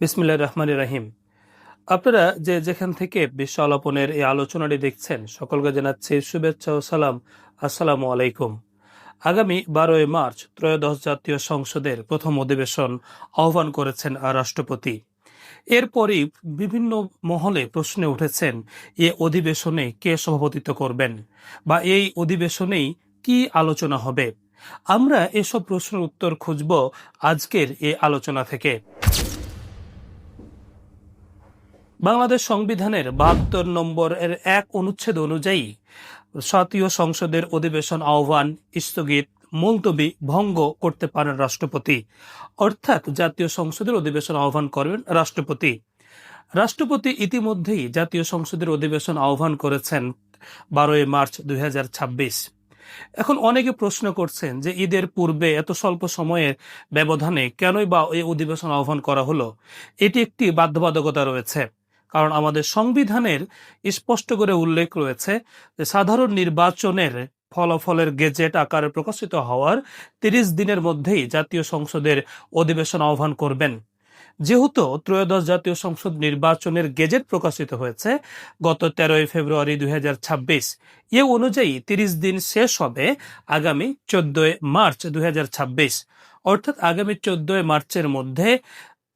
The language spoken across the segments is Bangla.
বিসমিল্লাহির রহমানির রহিম। আপনারা যে যেখান থেকে বিশ্ব আলাপনের এই আলোচনাটি দেখছেন সকলকে জানাচ্ছি শুভেচ্ছা ও সালাম। আসসালামু আলাইকুম। আগামী 12 মার্চ ত্রয়োদশ জাতীয় সংসদের প্রথম অধিবেশন আহ্বান করেছেন রাষ্ট্রপতি। এরপরই বিভিন্ন মহলে প্রশ্ন উঠেছেন এ অধিবেশনে কে সভাপতিত্ব করবেন বা এই অধিবেশনেই কি আলোচনা হবে। আমরা এসব প্রশ্নের উত্তর খুঁজব আজকের এই আলোচনা থেকে। বাংলাদেশ সংবিধানের 72 নম্বরের 1 অনুচ্ছেদ অনুযায়ী জাতীয় সংসদের অধিবেশন আহ্বান, স্থগিত, মুলতবি, ভঙ্গ করতে পারেন রাষ্ট্রপতি। অর্থাৎ জাতীয় সংসদের অধিবেশন আহ্বান করবেন রাষ্ট্রপতি। রাষ্ট্রপতি ইতিমধ্যেই জাতীয় সংসদের অধিবেশন আহ্বান করেছেন 12 মার্চ 2026। এখন অনেকে প্রশ্ন করছেন যে ঈদের পূর্বে এত স্বল্প সময়ের ব্যবধানে কেনই বা এই অধিবেশন আহ্বান করা হলো। এটি একটি বাধ্যবাধকতা রয়েছে, কারণ আমাদের সংবিধানের স্পষ্ট করে উল্লেখ রয়েছে যে সাধারণ নির্বাচনের ফলাফলের গেজেট আকারে প্রকাশিত হওয়ার 30 দিনের মধ্যেই জাতীয় সংসদের অধিবেশন আহ্বান করবেন। যেহেতু ত্রয়োদশ জাতীয় সংসদ নির্বাচনের গেজেট প্রকাশিত হয়েছে গত 13 ফেব্রুয়ারি 2026, এ অনুযায়ী 30 দিন শেষ হবে আগামী 14 মার্চ 2026। অর্থাৎ আগামী 14 মার্চের মধ্যে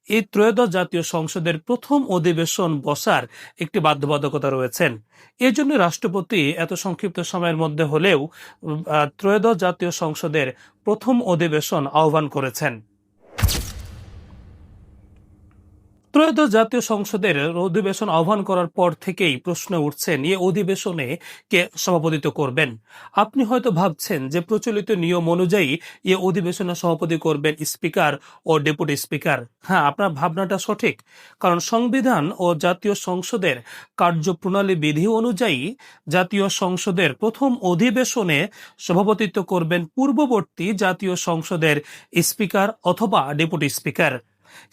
এই ত্রয়োদশ জাতীয় সংসদের প্রথম অধিবেশন বসার একটি বাধ্যবাধকতা রয়েছেন। এর জন্য রাষ্ট্রপতি এত সংক্ষিপ্ত সময়ের মধ্যে হলেও ত্রয়োদশ জাতীয় সংসদের প্রথম অধিবেশন আহ্বান করেছেন। ত্রয়োদশ জাতীয় সংসদের অধিবেশন আহ্বান করার পর থেকেই প্রশ্ন উঠছেন এই অধিবেশনে কে সভাপতিত্ব করবেন। আপনি হয়তো ভাবছেন যে প্রচলিত নিয়ম অনুযায়ী এই অধিবেশনে সভাপতি করবেন স্পিকার ও ডেপুটি স্পিকার। হ্যাঁ, আপনার ভাবনাটা সঠিক, কারণ সংবিধান ও জাতীয় সংসদের কার্যপ্রণালী বিধি অনুযায়ী জাতীয় সংসদের প্রথম অধিবেশনে সভাপতিত্ব করবেন পূর্ববর্তী জাতীয় সংসদের স্পিকার অথবা ডেপুটি স্পিকার।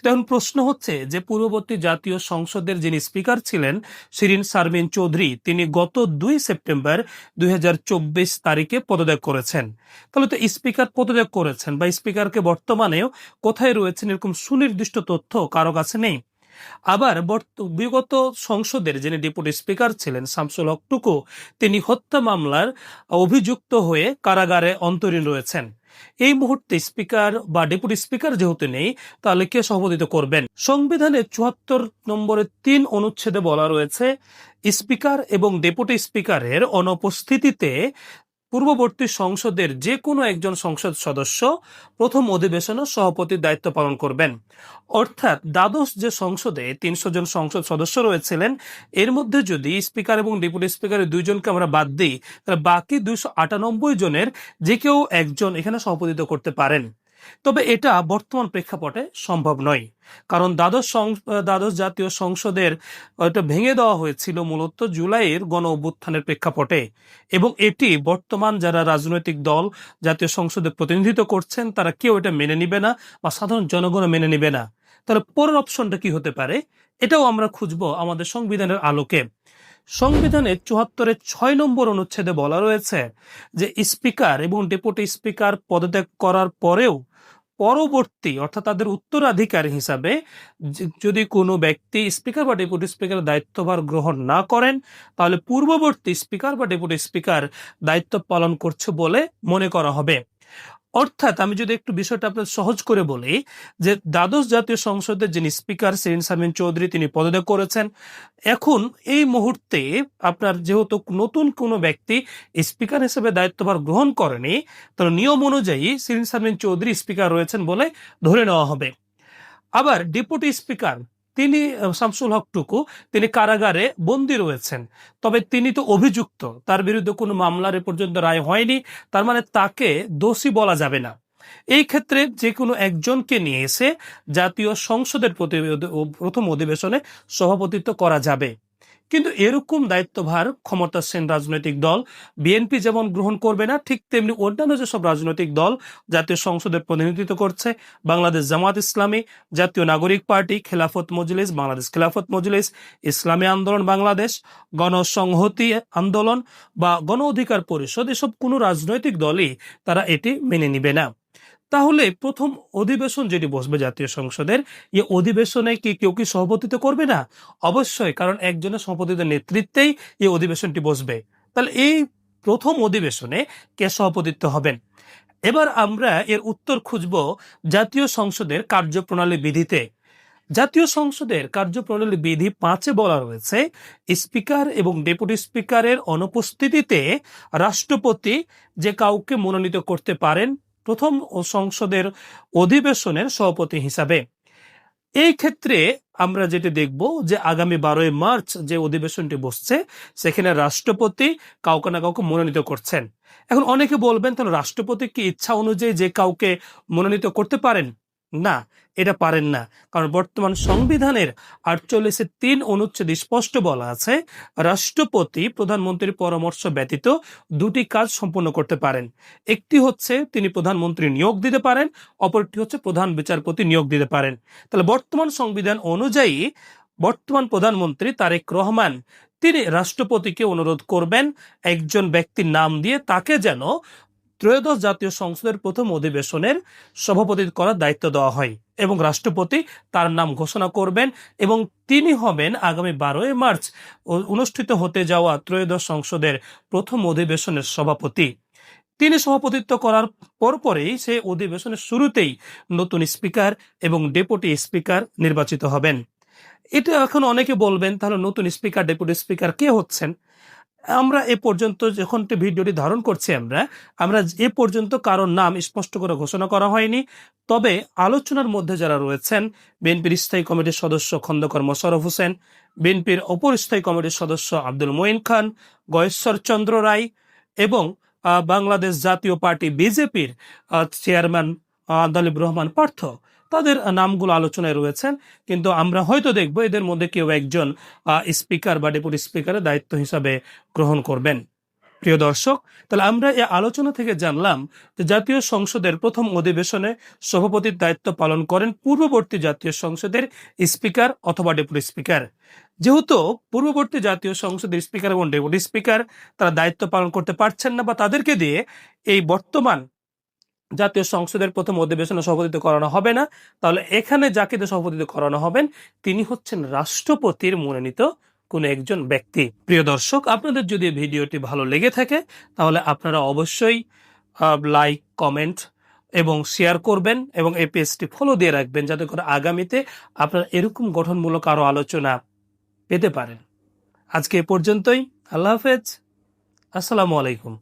এখন প্রশ্ন হচ্ছে যে পূর্ববর্তী জাতীয় সংসদের যিনি স্পিকার ছিলেন শিরিন শারমিন চৌধুরী, তিনি গত 2 সেপ্টেম্বর 2024 তারিখে পদত্যাগ করেছেন। তাহলে তো স্পিকার পদত্যাগ করেছেন বা স্পিকারকে বর্তমানেও কোথায় রয়েছেন এরকম সুনির্দিষ্ট তথ্য কারো কাছে নেই। আবার বিগত সংসদের যিনি ডেপুটি স্পিকার ছিলেন শামসুল হক টুকু, তিনি হত্যা মামলার অভিযুক্ত হয়ে কারাগারে অন্তরীণ রয়েছেন। এই মুহূর্তে স্পিকার বা ডেপুটি স্পিকার যেহেতু নেই, তাহলে কে সভাপতিত্ব করবেন? সংবিধানের 74 নম্বরের 3 অনুচ্ছেদে বলা রয়েছে স্পিকার এবং ডেপুটি স্পিকারের অনুপস্থিতিতে পূর্ববর্তী সংসদের যে কোনো একজন সংসদ সদস্য প্রথম অধিবেশনে সভাপতির দায়িত্ব পালন করবেন। অর্থাৎ দ্বাদশ যে সংসদে 300 জন সংসদ সদস্য রয়েছিলেন, এর মধ্যে যদি স্পিকার এবং ডেপুটি স্পিকারের 2 জনকে আমরা বাদ দিই, তাহলে বাকি 298 জনের যে কেউ একজন এখানে সভাপতিত্ব করতে পারেন। তবে এটা বর্তমান প্রেক্ষাপটে সম্ভব নয়, কারণ দ্বাদশ জাতীয় সংসদের এটা ভেঙে দেওয়া হয়েছিল মূলত জুলাইয়ের গণ অভ্যুত্থানের প্রেক্ষাপটে, এবং এটি বর্তমান যারা রাজনৈতিক দল জাতীয় সংসদে প্রতিনিধিত্ব করছেন তারা কেউ এটা মেনে নিবে না বা সাধারণ জনগণ মেনে নিবে না। তাহলে পরের অপশনটা কি হতে পারে, এটাও আমরা খুঁজবো আমাদের সংবিধানের আলোকে। সংবিধানের 74-এর 6 নম্বর অনুচ্ছেদে বলা রয়েছে যে স্পিকার এবং ডেপুটি স্পিকার পদত্যাগ করার পরেও পরবর্তী অর্থাৎ তাদের উত্তরাধিকারী হিসাবে যদি কোনো ব্যক্তি স্পিকার বা ডেপুটি স্পিকারের দায়িত্বভার গ্রহণ না করেন, তাহলে পূর্ববর্তী স্পিকার বা ডেপুটি স্পিকার দায়িত্ব পালন করছে বলে মনে করা হবে। অর্থাৎ আমি যদি একটু বিষয়টা আপনার সহজ করে বলি, যে দ্বাদশ জাতীয় সংসদের যিনি স্পিকার শিরিন শারমিন চৌধুরী, তিনি পদত্যাগ করেছেন। এখন এই মুহূর্তে আপনার যেহেতু নতুন কোনো ব্যক্তি স্পিকার হিসেবে দায়িত্বভার গ্রহণ করেনি, তো নিয়ম অনুযায়ী শিরিন শারমিন চৌধুরী স্পিকার রয়েছেন বলে ধরে নেওয়া হবে। আবার ডেপুটি স্পিকার তিনি শামসুল হক টুকু, তিনি কারাগারে বন্দী রয়েছেন, তবে তিনি তো অভিযুক্ত, তার বিরুদ্ধে কোনো মামলার এ পর্যন্ত রায় হয়নি, তার মানে তাকে দোষী বলা যাবে না। এই ক্ষেত্রে যে কোনো একজনকে নিয়ে এসে জাতীয় সংসদের প্রথম অধিবেশনে সভাপতিত্ব করা যাবে। কিন্তু এরকম দায়িত্বভার ক্ষমতাসীন রাজনৈতিক দল বিএনপি যেমন গ্রহণ করবে না, ঠিক তেমনি অন্যান্য যেসব রাজনৈতিক দল জাতীয় সংসদের প্রতিনিধিত্ব করছে, বাংলাদেশ জামাত ইসলামী, জাতীয় নাগরিক পার্টি, খেলাফত মজলিস, বাংলাদেশ খেলাফত মজলিস, ইসলামী আন্দোলন বাংলাদেশ, গণসংহতি আন্দোলন বা গণ অধিকার পরিষদ, এসব কোনো রাজনৈতিক দলই তারা এটি মেনে নিবে না। তাহলে প্রথম অধিবেশন যেটি বসবে জাতীয় সংসদের, এই অধিবেশনে কি কেউ কি সভাপতিত্ব করবে না? অবশ্যই, কারণ একজনের সভাপতিত্বের নেতৃত্বেই এই অধিবেশনটি বসবে। তাহলে এই প্রথম অধিবেশনে কে সভাপতিত্ব হবেন? এবার আমরা এর উত্তর খুঁজব জাতীয় সংসদের কার্যপ্রণালী বিধিতে। জাতীয় সংসদের কার্যপ্রণালী বিধি 5-এ বলা রয়েছে, স্পিকার এবং ডেপুটি স্পিকারের অনুপস্থিতিতে রাষ্ট্রপতি যে কাউকে মনোনীত করতে পারেন প্রথম সংসদের অধিবেশনের সভাপতি হিসাবে। এই ক্ষেত্রে আমরা যেটি দেখব যে আগামী 12ই মার্চ যে অধিবেশনটি বসছে, সেখানে রাষ্ট্রপতি কাউকে না কাউকে মনোনীত করছেন। এখন অনেকে বলবেন, তাহলে রাষ্ট্রপতি কি ইচ্ছা অনুযায়ী যে কাউকে মনোনীত করতে পারেন? না, এটা পারেন না। কারণ বর্তমান সংবিধানের 48-3 অনুচ্ছেদে স্পষ্ট বলা আছে, রাষ্ট্রপতি প্রধানমন্ত্রীর পরামর্শ ব্যতীত দুটি কাজ সম্পন্ন করতে পারেন। একটি হচ্ছে তিনি প্রধানমন্ত্রী নিয়োগ দিতে পারেন, অপরটি হচ্ছে প্রধান বিচারপতি নিয়োগ দিতে পারেন। তাহলে বর্তমান সংবিধান অনুযায়ী বর্তমান প্রধানমন্ত্রী তারেক রহমান তিনি রাষ্ট্রপতিকে অনুরোধ করবেন একজন ব্যক্তির নাম দিয়ে তাকে যেন ত্রয়োদশ জাতীয় সংসদের প্রথম অধিবেশনের সভাপতি করার দায়িত্ব দেওয়া হয়, এবং রাষ্ট্রপতি তার নাম ঘোষণা করবেন এবং তিনি হবেন আগামী 12ই মার্চ অনুষ্ঠিত হতে যাওয়া ত্রয়োদশ সংসদের প্রথম অধিবেশনের সভাপতি। তিনি সভাপতিত্ব করার পরপরেই সে অধিবেশনের শুরুতেই নতুন স্পিকার এবং ডেপুটি স্পিকার নির্বাচিত হবেন। এটা এখন অনেকে বলবেন, তাহলে নতুন স্পিকার ডেপুটি স্পিকার কে হচ্ছেন? আমরা এ পর্যন্ত যখন ভিডিওটি ধারণ করছি আমরা এ পর্যন্ত কারোর নাম স্পষ্ট করে ঘোষণা করা হয়নি। তবে আলোচনার মধ্যে যারা রয়েছেন, বিএনপির স্থায়ী কমিটির সদস্য খন্দকার মোশাররফ হোসেন, বিএনপির অপর স্থায়ী কমিটির সদস্য আব্দুল মঈন খান, গয়েশ্বর চন্দ্র রায় এবং বাংলাদেশ জাতীয় পার্টি বিজেপির চেয়ারম্যান আদালিব রহমান পার্থ, তাদের নামগুলো আলোচনায় রয়েছেন। কিন্তু আমরা হয়তো দেখব এদের মধ্যে কেউ একজন স্পিকার বা ডেপুটি স্পিকারের দায়িত্ব হিসাবে গ্রহণ করবেন। প্রিয় দর্শক, তাহলে আমরা এই আলোচনা থেকে জানলাম যে জাতীয় সংসদের প্রথম অধিবেশনে সভাপতির দায়িত্ব পালন করেন পূর্ববর্তী জাতীয় সংসদের স্পিকার অথবা ডেপুটি স্পিকার। যেহেতু পূর্ববর্তী জাতীয় সংসদের স্পিকার এবং ডেপুটি স্পিকার তারা দায়িত্ব পালন করতে পারছেন না, বা তাদেরকে দিয়ে এই বর্তমান জাতীয় সংসদের প্রথম অধিবেশনে সভাপতিত্ব করানো হবে না, তাহলে এখানে যাকে সভাপতিত্ব করানো হবেন তিনি হচ্ছেন রাষ্ট্রপতির মনোনীত কোন একজন ব্যক্তি। প্রিয় দর্শক, আপনাদের যদি ভিডিওটি ভালো লেগে থাকে তাহলে আপনারা অবশ্যই লাইক, কমেন্ট এবং শেয়ার করবেন এবং এই পেজটি ফলো দিয়ে রাখবেন, যাতে করে আগামীতে আপনারা এরকম গঠনমূলক আরো আলোচনা পেতে পারেন। আজকে এ পর্যন্তই। আল্লাহ হাফেজ। আসসালামু আলাইকুম।